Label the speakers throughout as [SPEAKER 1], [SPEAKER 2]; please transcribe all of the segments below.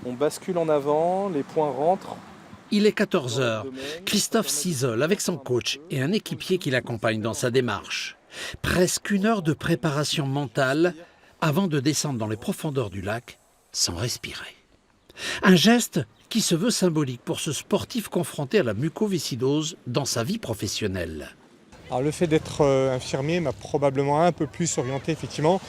[SPEAKER 1] On bascule en avant, les points rentrent.
[SPEAKER 2] Il est 14 heures. Christophe s'isole avec son coach et un équipier qui l'accompagne dans sa démarche. Presque 1 heure de préparation mentale avant de descendre dans les profondeurs du lac sans respirer. Un geste qui se veut symbolique pour ce sportif confronté à la mucoviscidose dans sa vie professionnelle.
[SPEAKER 3] Alors le fait d'être infirmier m'a probablement un peu plus orienté, effectivement,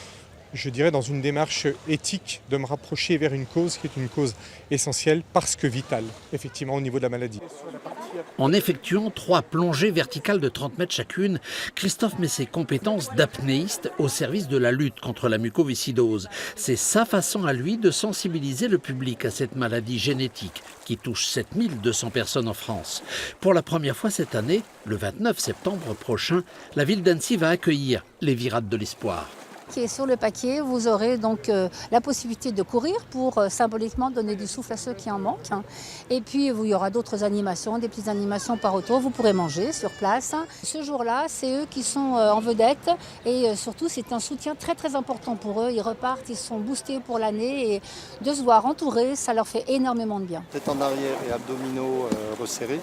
[SPEAKER 3] je dirais dans une démarche éthique, de me rapprocher vers une cause qui est une cause essentielle parce que vitale, effectivement, au niveau de la maladie.
[SPEAKER 2] En effectuant 3 plongées verticales de 30 mètres chacune, Christophe met ses compétences d'apnéiste au service de la lutte contre la mucoviscidose. C'est sa façon à lui de sensibiliser le public à cette maladie génétique qui touche 7200 personnes en France. Pour la première fois cette année, le 29 septembre prochain, la ville d'Annecy va accueillir les Virades de l'Espoir.
[SPEAKER 4] Qui est sur le paquet, vous aurez donc la possibilité de courir pour symboliquement donner du souffle à ceux qui en manquent. Et puis il y aura d'autres animations, des petites animations par autour, vous pourrez manger sur place. Ce jour-là, c'est eux qui sont en vedette et surtout c'est un soutien très très important pour eux. Ils repartent, ils sont boostés pour l'année et de se voir entourés, ça leur fait énormément de bien.
[SPEAKER 5] Tête en arrière et abdominaux resserrés.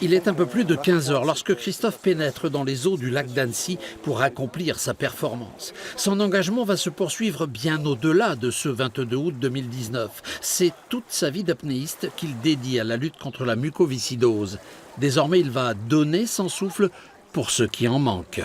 [SPEAKER 2] Il est un peu plus de 15 heures lorsque Christophe pénètre dans les eaux du lac d'Annecy pour accomplir sa performance. Son engagement va se poursuivre bien au-delà de ce 22 août 2019. C'est toute sa vie d'apnéiste qu'il dédie à la lutte contre la mucoviscidose. Désormais, il va donner son souffle pour ceux qui en manquent.